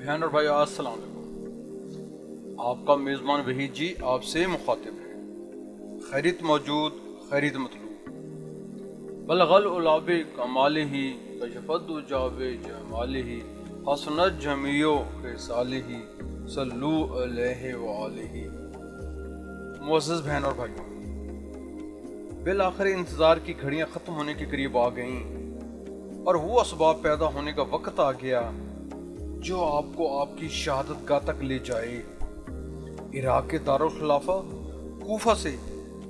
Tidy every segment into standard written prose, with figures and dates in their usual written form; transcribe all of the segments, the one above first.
बहन और भाई अस्सलाम वालेकुम। आपका मेज़बान वहीद जी आपसे मुखातिब है। खैरियत मौजूद खैरियत मतलूब बलगल उलाबे कमाल ही कशफत जावे जमाल ही हसनत जमियो के साल ही सल्लू अलैहि व आलिही। मुअज़्ज़ज़ बहन और भाइयों, बिल आखिर इंतज़ार की घड़ियाँ ख़त्म होने के करीब आ गईं और वो असबाब पैदा होने का वक्त आ गया जो आपको आपकी शहादत गाह तक ले जाए। इराक के दारुल खिलाफा कूफा से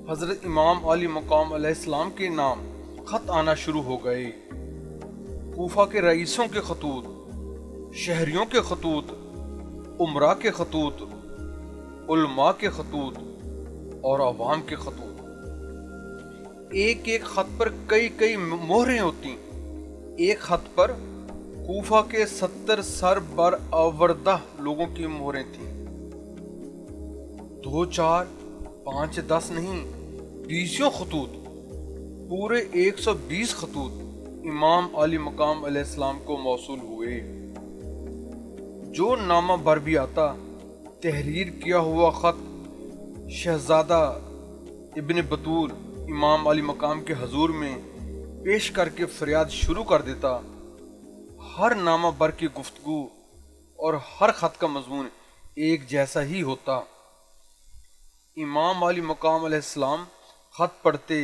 हज़रत इमाम अली मकाम अलैहिस्सलाम के नाम खत आना शुरू हो गए। कूफा के रईसों के खतूत, शहरियों के खतूत, उमरा के खतूत, उलमा के खतूत और अवाम के खतूत। एक एक खत पर कई कई मोहरें होती। एक खत पर कूफा के 70 सर बर आवरदा लोगों की मोहरें थीं। 2 4 5 10 नहीं, 20 खतूत, पूरे 120 खतूत इमाम अली मकाम अलैहिस्सलाम को मौसूल हुए। जो नामा बर भी आता, तहरीर किया हुआ खत शहजादा इब्न बतूल इमाम अली मकाम के हजूर में पेश करके फरियाद शुरू कर देता। हर नामा बर की गुफ्तगू और हर खत का मजमून एक जैसा ही होता। इमाम अली मकाम अलैहिस्सलाम खत पढ़ते,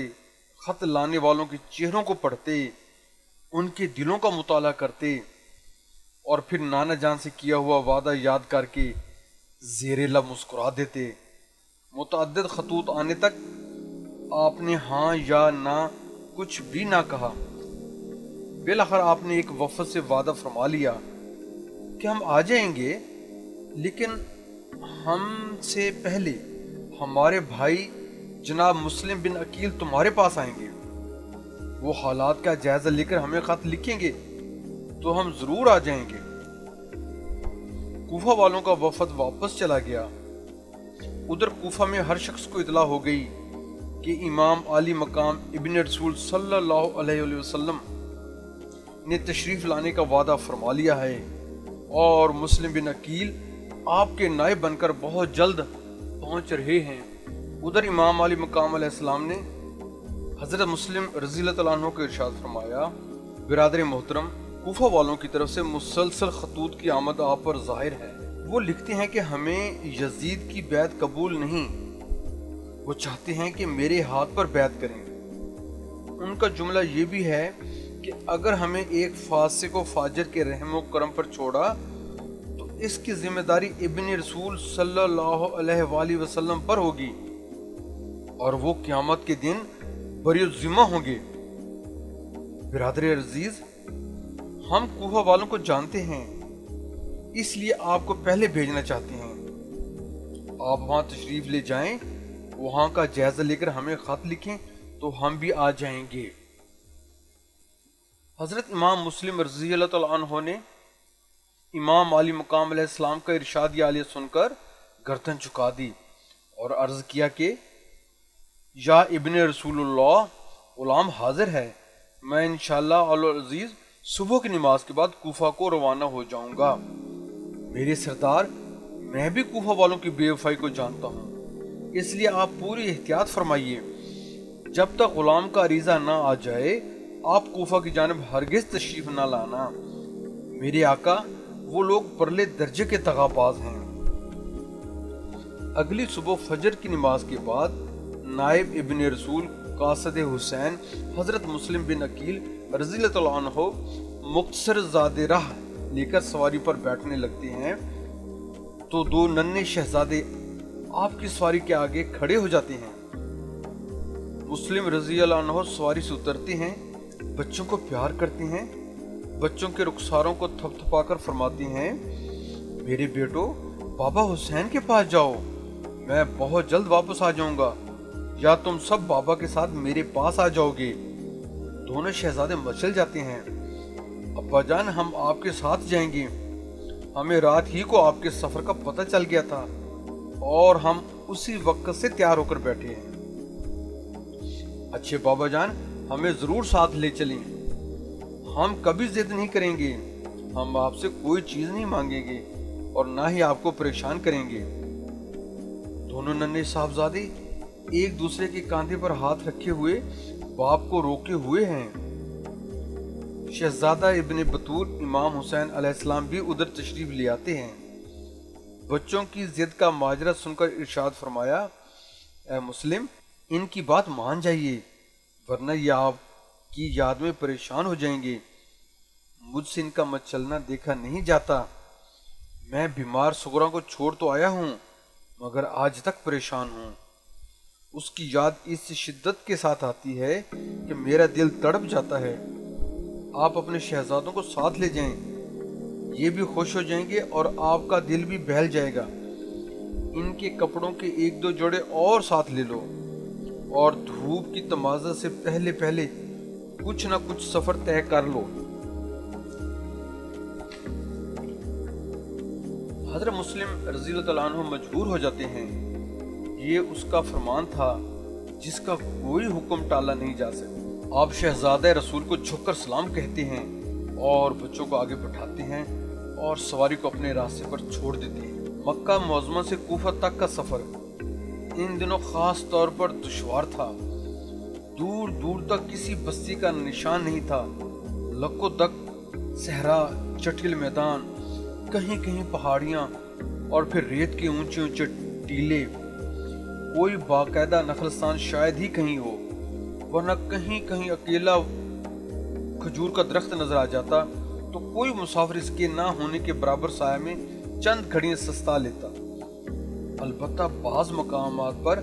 खत लाने वालों के चेहरों को पढ़ते, उनके दिलों का मुताला करते और फिर नाना जान से किया हुआ वादा याद करके ज़ेरे लब मुस्कुरा देते। मुतअद्दिद खतूत आने तक आपने हाँ या ना कुछ भी ना कहा। बिलाखिर आपने एक वफद से वादा फरमा लिया कि हम आ जाएंगे, लेकिन हमसे पहले हमारे भाई जनाब मुस्लिम बिन अकील तुम्हारे पास आएंगे। वो हालात का जायजा लेकर हमें खत लिखेंगे तो हम जरूर आ जाएंगे। कूफा वालों का वफद वापस चला गया। उधर कूफा में हर शख्स को इतला हो गई कि इमाम अली मकाम इब्न रसूल सल्लल्लाहु अलैहि वसल्लम ने तशरीफ लाने का वादा फरमा लिया है और मुस्लिम बिन अकील आपके नायब बनकर बहुत जल्द पहुंच रहे हैं। उधर इमाम अली मकाम अलैहिस्सलाम ने हजरत मुस्लिम रज़ियल्लाहु अन्हु को इरशाद फरमाया, बिरादर मोहतरम, कूफा वालों की तरफ से मुसलसल खतूत की आमद आप पर जाहिर है। वो लिखते हैं कि हमें यजीद की बैत कबूल नहीं, वो चाहते हैं कि मेरे हाथ पर बैत करें। उनका जुमला ये भी है कि अगर हमें एक फासिक व फाजिर के रहम करम पर छोड़ा तो इसकी जिम्मेदारी इब्न रसूल सल्लल्लाहु अलैहि वसल्लम पर होगी और वो क़यामत के दिन बरी ज़िम्मा होंगे। बिरादर अजीज, हम कूफा वालों को जानते हैं, इसलिए आपको पहले भेजना चाहते हैं। आप वहां तशरीफ ले जाएं, वहां का जायजा लेकर हमें खत लिखें तो हम भी आ जाएंगे। हजरत इमाम मुस्लिम रज़ियल्लाहु अन्हु ने इमाम अली मकाम अलैहिस्सलाम का इरशाद आलिया सुनकर गर्दन झुका दी और अर्ज किया कि या इब्न रसूलुल्लाह, गुलाम हाजिर है। मैं इंशाअल्लाह अल अजीज सुबह की नमाज के बाद कूफा को रवाना हो जाऊंगा। मेरे सरदार, मैं भी कूफा वालों की बेवफाई को जानता हूँ, इसलिए आप पूरी एहतियात फरमाइए। जब तक गुलाम का अरीजा ना आ जाए आप कूफा की जानिब हरगिज तशरीफ ना लाना। मेरे आका, वो लोग परले दर्जे के तगाबाज हैं। अगली सुबह फजर की नमाज के बाद नायब इब्न रसूल कासद हुसैन हजरत मुस्लिम बिन अकील रज़ियल्लाहु अन्हु मुख्तसर ज़ादे राह लेकर सवारी पर बैठने लगते हैं तो 2 नन्हे शहजादे आपकी सवारी के आगे खड़े हो जाते हैं। मुस्लिम रज़ियल्लाहु अन्हु सवारी से उतरते हैं, बच्चों को प्यार करते हैं, बच्चों के रुखसारों को थपथपाकर फरमाते हैं, मेरे बेटो बाबा हुसैन के पास जाओ, मैं बहुत जल्द वापस आ जाऊंगा, या तुम सब बाबा के साथ मेरे पास आ जाओगे। दोनों शहजादे मचल जाते हैं, अब्बा जान हम आपके साथ जाएंगे, हमें रात ही को आपके सफर का पता चल गया था और हम उसी वक्त से तैयार होकर बैठे हैं। अच्छे बाबा जान, हमें जरूर साथ ले चलें, हम कभी जिद नहीं करेंगे, ہم آپ سے کوئی چیز نہیں مانگیں گے اور نہ ہی آپ کو پریشان کریں گے۔ دونوں ننھے صاحبزادے ایک دوسرے کے کاندھے پر ہاتھ رکھے ہوئے باپ کو روکے ہوئے ہیں۔ شہزادہ ابن بطول امام حسین علیہ السلام بھی ادھر تشریف لے آتے ہیں۔ بچوں کی ضد کا ماجرا سن کر ارشاد فرمایا، اے مسلم، ان کی بات مان جائیے ورنہ یہ آپ کی یاد میں پریشان ہو جائیں گے۔ مجھ سے ان کا مت چلنا دیکھا نہیں جاتا۔ میں بیمار سغرا کو چھوڑ تو آیا ہوں مگر آج تک پریشان ہوں۔ اس کی یاد اس شدت کے ساتھ آتی ہے کہ میرا دل تڑپ جاتا ہے۔ آپ اپنے شہزادوں کو ساتھ لے جائیں، یہ بھی خوش ہو جائیں گے اور آپ کا دل بھی بہل جائے گا۔ ان کے کپڑوں کے ایک دو جوڑے اور ساتھ لے لو اور دھوپ کی تمازت سے پہلے پہلے کچھ نہ کچھ سفر طے کر لو۔ حضرت مسلم رضی اللہ عنہ مجبور ہو جاتے ہیں۔ یہ اس کا فرمان تھا جس کا کوئی حکم ٹالا نہیں جا سکتا۔ آپ شہزادہ رسول کو جھک کر سلام کہتے ہیں اور بچوں کو آگے بٹھاتے ہیں اور سواری کو اپنے راستے پر چھوڑ دیتے ہیں۔ مکہ معظمہ سے کوفہ تک کا سفر ان دنوں خاص طور پر دشوار تھا۔ دور دور تک کسی بستی کا نشان نہیں تھا۔ لکو دک صحرا، چٹیل میدان، کہیں کہیں پہاڑیاں اور پھر ریت کے اونچے اونچے ٹیلے۔ کوئی باقاعدہ نخلستان شاید ہی کہیں ہو، ورنہ کہیں کہیں اکیلا کھجور کا درخت نظر آ جاتا تو کوئی مسافر اس کے نہ ہونے کے برابر سایہ میں چند گھڑیاں سستا لیتا۔ البتہ بعض مقامات پر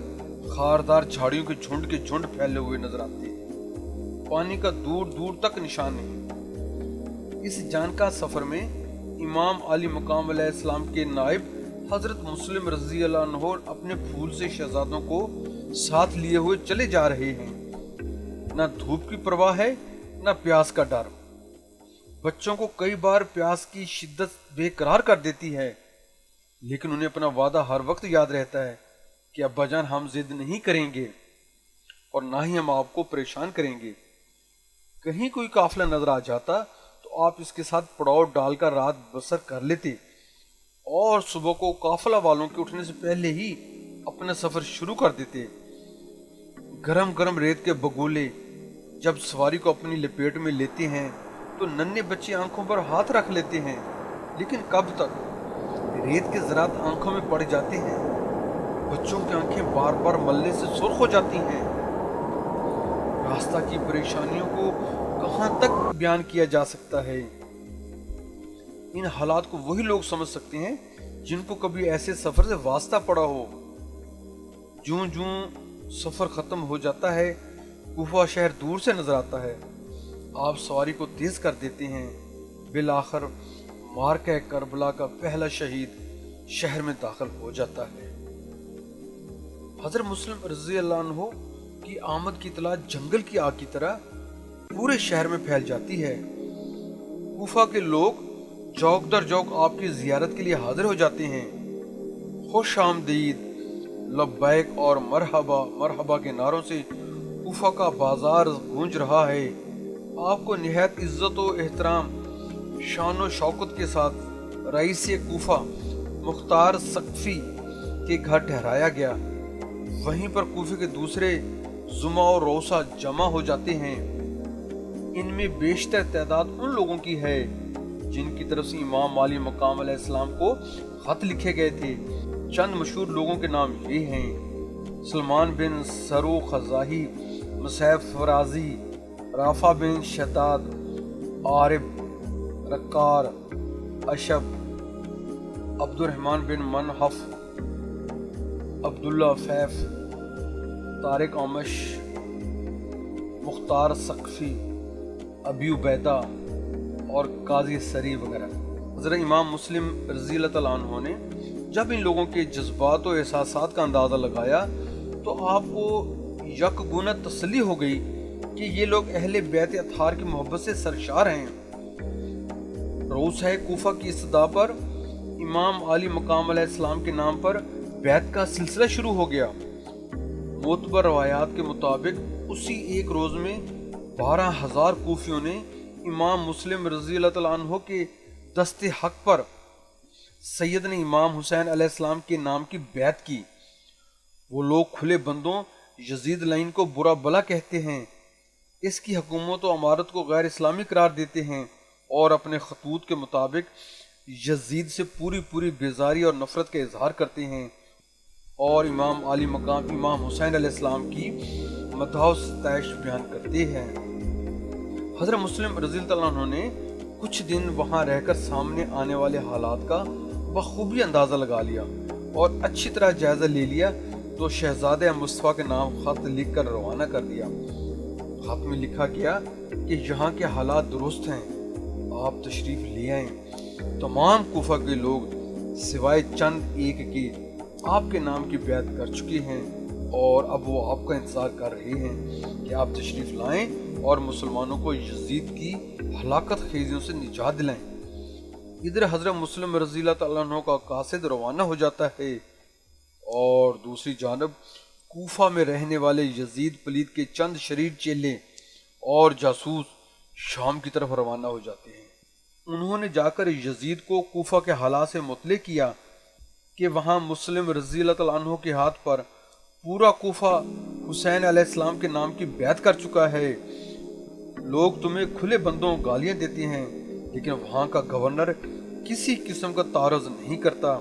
خاردار جھاڑیوں کے جھنڈ پھیلے ہوئے نظر آتے ہیں۔ پانی کا دور دور تک نشان نہیں۔ اس جان کا سفر میں امام علی مقام علیہ السلام کے نائب حضرت مسلم رضی اللہ عنہ اپنے پھول سے شہزادوں کو ساتھ لیے ہوئے چلے جا رہے ہیں۔ نہ دھوپ کی پرواہ ہے نہ پیاس کا ڈر۔ بچوں کو کئی بار پیاس کی شدت بے قرار کر دیتی ہے، لیکن انہیں اپنا وعدہ ہر وقت یاد رہتا ہے کہ ابا جان ہم ضد نہیں کریں گے اور نہ ہی ہم آپ کو پریشان کریں گے۔ کہیں کوئی قافلہ نظر آ جاتا تو آپ اس کے ساتھ پڑاؤ ڈال کر رات بسر کر لیتے اور صبح کو قافلہ والوں کے اٹھنے سے پہلے ہی اپنا سفر شروع کر دیتے۔ گرم گرم ریت کے بگولے جب سواری کو اپنی لپیٹ میں لیتے ہیں تو ننھے بچے آنکھوں پر ہاتھ رکھ لیتے ہیں، لیکن کب تک؟ ریت کے ذرات آنکھوں میں پڑ جاتے ہیں، بچوں کی آنکھیں بار بار ملنے سے سرخ ہو جاتی ہیں۔ راستہ کی پریشانیوں کو کہاں تک بیان کیا جا سکتا ہے؟ ان حالات کو وہی لوگ سمجھ سکتے ہیں جن کو کبھی ایسے سفر سے واسطہ پڑا ہو۔ جوں جوں سفر ختم ہو جاتا ہے کوفہ شہر دور سے نظر آتا ہے۔ آپ سواری کو تیز کر دیتے ہیں۔ بالآخر مارکہ کربلا کا پہلا شہید شہر میں داخل ہو جاتا ہے۔ حضرت مسلم رضی اللہ عنہ کی آمد کی اطلاع جنگل کی آگ کی طرح پورے شہر میں پھیل جاتی ہے۔ کوفہ کے لوگ جوک در جوک آپ کی زیارت کے لیے حاضر ہو جاتے ہیں۔ خوش آمدید، لبیک اور مرحبا مرحبا کے نعروں سے کوفہ کا بازار گونج رہا ہے۔ آپ کو نہایت عزت و احترام، شان و شوکت کے ساتھ رئیس کوفہ مختار ثقفی کے گھر ٹھہرایا گیا۔ وہیں پر کوفے کے دوسرے زما اور روسا جمع ہو جاتے ہیں۔ ان میں بیشتر تعداد ان لوگوں کی ہے جن کی طرف سے امام علی مقام علیہ السلام کو خط لکھے گئے تھے۔ چند مشہور لوگوں کے نام یہ ہیں: سلمان بن سرو خزاہی، مصعب فرازی، رافع بن شداد، عارب، رکار، اشب، عبد الرحمن بن منحف، عبداللہ فیف، طارق آمش، مختار ثقفی، ابی عبیدہ اور قاضی سری وغیرہ۔ حضرت امام مسلم رضی اللہ عنہ نے جب ان لوگوں کے جذبات و احساسات کا اندازہ لگایا تو آپ کو یک گونا تسلی ہو گئی کہ یہ لوگ اہل بیت اطہار کی محبت سے سرشار ہیں۔ روسہ کوفہ کی استدعا پر امام علی مقام علیہ السلام کے نام پر بیعت کا سلسلہ شروع ہو گیا۔ معتبر روایات کے مطابق اسی ایک روز میں 12,000 کوفیوں نے امام مسلم رضی اللہ عنہ کے दस्त हक पर सैयद ने इमाम हुसैन अलैहिस्सलाम के नाम की बैत की। वो लोग खुले बंदों यजीद लाइन को बुरा भला कहते हैं, इसकी हुकूमत व अमारत को गैर इस्लामी करार देते हैं और अपने खतूत के मुताबिक यजीद से पूरी पूरी बेजारी और नफरत का इजहार करते हैं और इमाम आली मकाम इमाम हुसैन अलैहिस्सलाम की मदह सताइश बयान करते हैं। हज़रत मुस्लिम रज़ियल्लाहु अन्हु ने कुछ दिन वहाँ रहकर सामने आने वाले हालात का बखूबी अंदाज़ा लगा लिया और अच्छी तरह जायज़ा ले लिया, तो शहजादे मुस्तफ़ा के नाम खत लिख कर रवाना कर दिया। खत में लिखा गया कि यहाँ के हालात दुरुस्त हैं, आप तशरीफ़ ले आएँ। तमाम कोफा के लोग सिवाय चंद एक के आपके नाम की बैत कर चुके हैं और अब वो आपका इंतज़ार कर रहे हैं कि आप तशरीफ़ लाएं और मुसलमानों को यजीद की हलाकत खेजियों से निजात दिलाएं। इधर हज़रत मुस्लिम रज़ियल्लाहु तआला अन्हु का कासिद रवाना हो जाता है और दूसरी जानब कूफा में रहने वाले यजीद पलीद के चंद शरीर चेले और जासूस शाम की तरफ रवाना हो जाते हैं। उन्होंने जाकर यजीद को कूफा के हालात से मुतले किया कि वहाँ मुस्लिम रज़ियल्लाहु तआला अन्हु के हाथ पर पूरा कूफा हुसैन अलैहिस्सलाम के नाम की बैत कर चुका है। लोग तुम्हें खुले बंदों गालियाँ देते हैं, लेकिन वहाँ का गवर्नर किसी किस्म का तारज़ नहीं करता।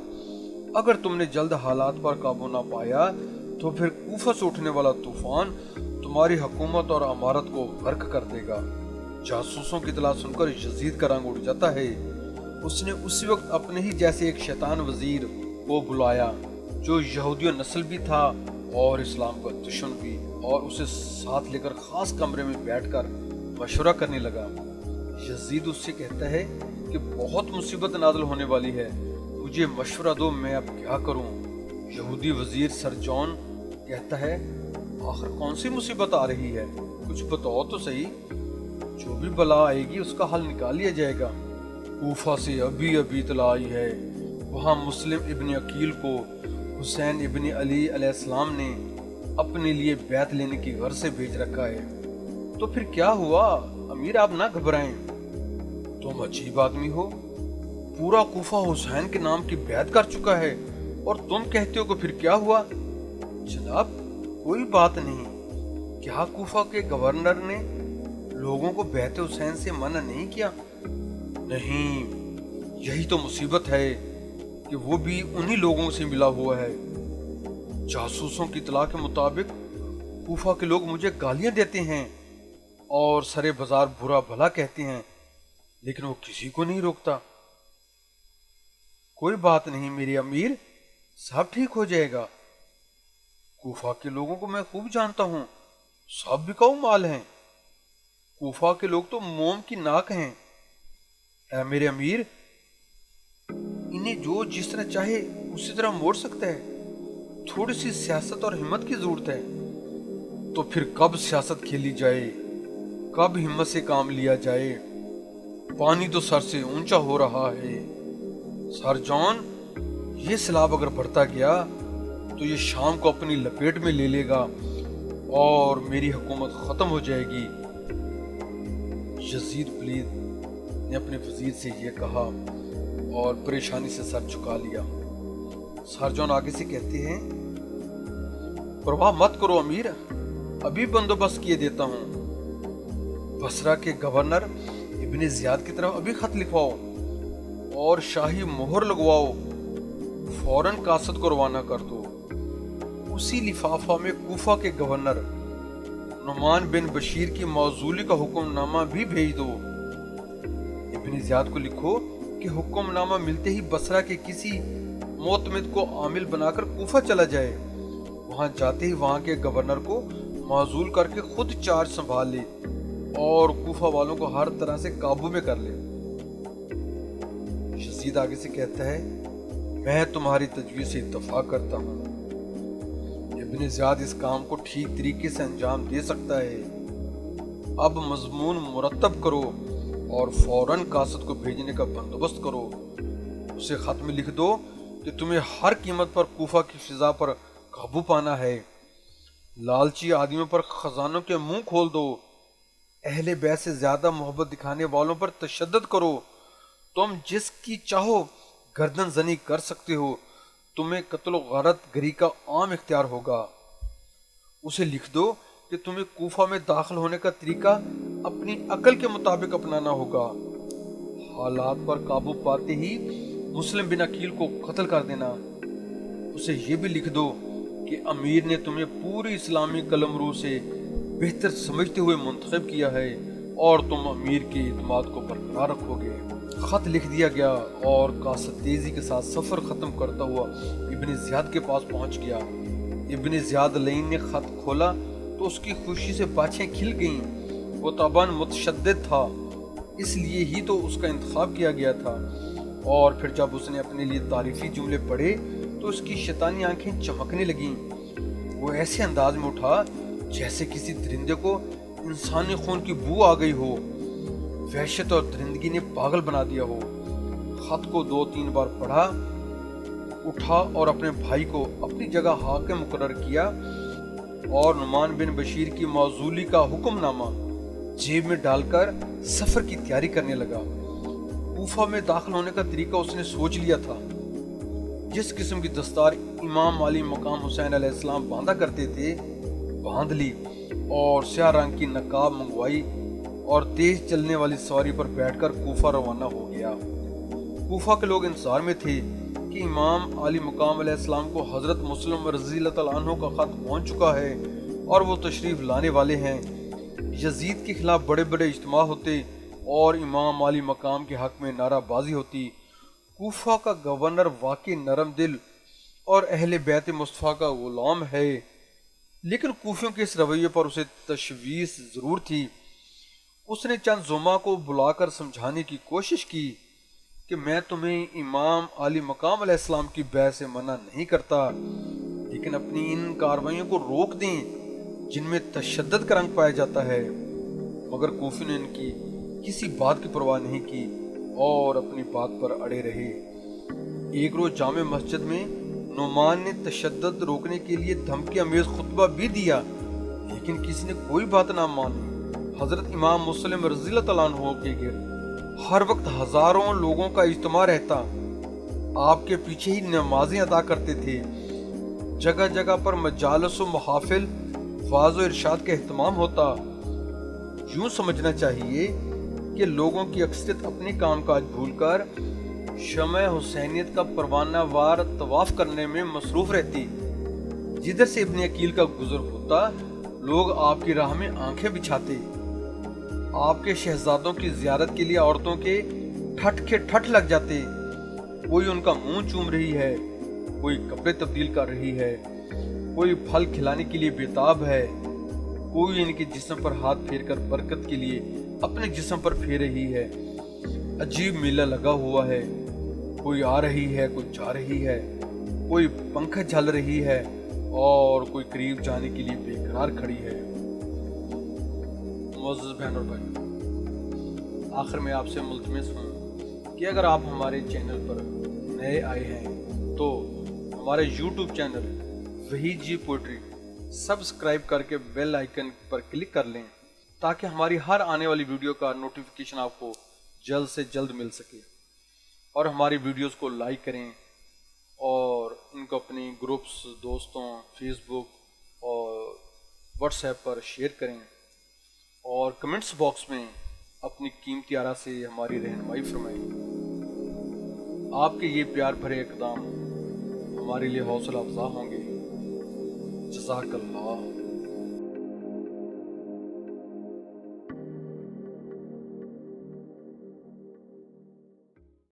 अगर तुमने जल्द हालात पर काबू ना पाया तो फिर कूफा से उठने वाला तूफान तुम्हारी हुकूमत और अमारत को गर्क कर देगा। जासूसों की इतला सुनकर यजीद का रंग उड़ जाता है। उसने उसी वक्त अपने ही जैसे एक शैतान वजीर को बुलाया जो यहूदियों नस्ल भी था और इस्लाम का दुश्मन भी, और उसे साथ लेकर खास कमरे में बैठकर मशवरा करने लगा। यजीद उससे कहता है कि बहुत मुसीबत नाज़िल होने वाली है, मुझे मशवरा दो, मैं अब क्या करूं। यहूदी वजीर सरजौन कहता है, आखिर कौन सी मुसीबत आ रही है, कुछ बताओ तो सही, जो भी बला आएगी उसका हल निकाल लिया जाएगा। कूफा से अभी अभी इतला आई है, वहाँ मुस्लिम इब्न अकील को हुसैन इब्न अली अलैहिस्सलाम ने अपने लिए बैत लेने की गर्ज से भेज रखा है। तो फिर क्या हुआ अमीर, आप ना घबराएं, तुम अजीब आदमी हो, पूरा कूफा हुसैन के नाम की बैत कर चुका है और तुम कहते हो कि फिर क्या हुआ। जनाब कोई बात नहीं, क्या कूफा के गवर्नर ने लोगों को बैत हुसैन से मना नहीं किया? नहीं, यही तो मुसीबत है कि वो भी उन्हीं लोगों से मिला हुआ है। जासूसों की इत्तला के मुताबिक कूफा के लोग मुझे गालियां देते हैं और सरे बाजार बुरा भला कहते हैं, लेकिन वो किसी को नहीं रोकता। कोई बात नहीं मेरे अमीर, सब ठीक हो जाएगा। कूफा के लोगों को मैं खूब जानता हूँ, सब बिकाऊ माल हैं। कूफा के लोग तो मोम की नाक हैं। ऐ मेरे अमीर, इन्हें जो जिस तरह चाहे उसी तरह मोड़ सकता है, थोड़ी सी सियासत और हिम्मत की जरूरत है। तो फिर कब सियासत खेली जाए, कब हिम्मत से काम लिया जाए। पानी तो सर से ऊंचा हो रहा है। सर जॉन, ये सैलाब अगर बढ़ता गया तो ये शाम को अपनी लपेट में ले लेगा और मेरी हुकूमत खत्म हो जाएगी। यजीद पलीद ने अपने वजीर से यह कहा और परेशानी से सर झुका लिया। सर जॉन आगे से कहते हैं, परवाह मत करो अमीर, अभी बंदोबस्त किए देता हूँ। बसरा के गवर्नर इब्ने जियाद की तरफ अभी खत लिखवाओ और शाही मोहर लगवाओ, फौरन कासद को रवाना कर दो। उसी लिफाफा में कूफा के गवर्नर नुमान बिन बशीर की मौजूली का हुक्मनामा भी भेज दो। इब्ने जियाद को लिखो कि हुक्मनामा मिलते ही बसरा के किसी मोतमिद को आमिल बनाकर कूफा चला जाए। वहां जाते ही वहां के गवर्नर को मौजूल करके खुद चार्ज संभाल ले और कूफा वालों को हर तरह से काबू में कर ले। यजीद आगे से कहता है, मैं तुम्हारी तजवीज़ से इत्तफाक करता हूँ। इब्ने ज़ियाद इस काम को ठीक तरीके से अंजाम दे सकता है। अब मजमून मुरतब करो और फौरन कासद को भेजने का बंदोबस्त करो। उसे खत में लिख दो कि तुम्हें हर कीमत पर कूफा की फिजा पर काबू पाना है। लालची आदमियों पर खजानों के मुंह खोल दो। अहले बैत से ज्यादा मोहब्बत दिखाने वालों पर तशद्दुद करो تم جس کی چاہو گردن زنی کر سکتے ہو، تمہیں قتل و غارت گری کا عام اختیار ہوگا۔ اسے لکھ دو کہ تمہیں کوفہ میں داخل ہونے کا طریقہ اپنی عقل کے مطابق اپنانا ہوگا۔ حالات پر قابو پاتے ہی مسلم بن عقیل کو قتل کر دینا۔ اسے یہ بھی لکھ دو کہ امیر نے تمہیں پوری اسلامی قلمرو سے بہتر سمجھتے ہوئے منتخب کیا ہے اور تم امیر کے اعتماد کو برقرار رکھو گے۔ خط لکھ دیا گیا اور قاصد تیزی کے ساتھ سفر ختم کرتا ہوا ابن زیاد کے پاس پہنچ گیا۔ ابن زیاد لعین نے خط کھولا تو اس کی خوشی سے باتیں کھل گئیں۔ وہ طبعاً متشدد تھا، اس لیے ہی تو اس کا انتخاب کیا گیا تھا، اور پھر جب اس نے اپنے لیے تعریفی جملے پڑھے تو اس کی شیطانی آنکھیں چمکنے لگیں۔ وہ ایسے انداز میں اٹھا جیسے کسی درندے کو انسانی خون کی بو آ گئی ہو۔ وحشت اور درندگی نے پاگل بنا دیا ہو۔ خط کو 2-3 بار پڑھا، اٹھا اور اپنے بھائی کو اپنی جگہ حاکم مقرر کیا اور نعمان بن بشیر کی معزولی کا حکم نامہ جیب میں ڈال کر سفر کی تیاری کرنے لگا۔ کوفہ میں داخل ہونے کا طریقہ اس نے سوچ لیا تھا۔ جس قسم کی دستار امام علی مقام حسین علیہ السلام باندھا کرتے تھے باندھ لی، اور سیاہ رنگ کی نقاب منگوائی اور تیز چلنے والی سواری پر بیٹھ کر کوفہ روانہ ہو گیا۔ کوفہ کے لوگ انتظار میں تھے کہ امام علی مقام علیہ السلام کو حضرت مسلم رضی اللہ تعالیٰ عنہ کا خط پہنچ چکا ہے اور وہ تشریف لانے والے ہیں۔ یزید کے خلاف بڑے بڑے اجتماع ہوتے اور امام علی مقام کے حق میں نعرہ بازی ہوتی۔ کوفہ کا گورنر واقعی نرم دل اور اہل بیت مصطفیٰ کا غلام ہے، لیکن کوفیوں کے اس رویے پر اسے تشویش ضرور تھی۔ اس نے چند زمہ کو بلا کر سمجھانے کی کوشش کی کہ میں تمہیں امام علی مقام علیہ السلام کی بیعت سے منع نہیں کرتا، لیکن اپنی ان کاروائیوں کو روک دیں جن میں تشدد کا رنگ پایا جاتا ہے۔ مگر کوفی نے ان کی کسی بات کی پرواہ نہیں کی اور اپنی بات پر اڑے رہے۔ ایک روز جامع مسجد میں نعمان نے تشدد روکنے کے لیے دھمکی امیز خطبہ بھی دیا، لیکن کسی نے کوئی بات نہ مانی۔ حضرت امام مسلم رضی اللہ تعالیٰ عنہ کے گرد ہر وقت ہزاروں لوگوں کا اجتماع رہتا، آپ کے پیچھے ہی نمازیں ادا کرتے تھے۔ جگہ جگہ پر مجالس و محافل، وعظ و ارشاد کا اہتمام ہوتا۔ یوں سمجھنا چاہیے کہ لوگوں کی اکثریت اپنے کام کاج بھول کر شمع حسینیت کا پروانہ وار طواف کرنے میں مصروف رہتی۔ جدھر سے ابن عقیل کا گزر ہوتا، لوگ آپ کی راہ میں آنکھیں بچھاتے۔ آپ کے شہزادوں کی زیارت کے لیے عورتوں کے ٹھٹ کے ٹھٹ لگ جاتے۔ کوئی ان کا منہ چوم رہی ہے، کوئی کپڑے تبدیل کر رہی ہے، کوئی پھل کھلانے کے لیے بےتاب ہے، کوئی ان کے جسم پر ہاتھ پھیر کر برکت کے لیے اپنے جسم پر پھیر رہی ہے۔ عجیب میلہ لگا ہوا ہے، کوئی آ رہی ہے، کوئی جا رہی ہے، کوئی پنکھا جھل رہی ہے اور کوئی قریب جانے کے لیے بے قرار کھڑی ہے۔ معزز بہن اور بھائی، آخر میں آپ سے ملتمس ہوں کہ اگر آپ ہمارے چینل پر نئے آئے ہیں تو ہمارے یوٹیوب چینل وحید جی پوئٹری سبسکرائب کر کے بیل آئیکن پر کلک کر لیں تاکہ ہماری ہر آنے والی ویڈیو کا نوٹیفیکیشن آپ کو جلد سے جلد مل سکے، اور ہماری ویڈیوز کو لائک کریں اور ان کو اپنی گروپس، دوستوں، فیس بک اور واٹس ایپ پر شیئر کریں، اور کمنٹس باکس میں اپنی قیمتی آراء سے ہماری رہنمائی فرمائیں۔ آپ کے یہ پیار بھرے اقدام ہمارے لیے حوصلہ افزا ہوں گے۔ جزاک اللہ۔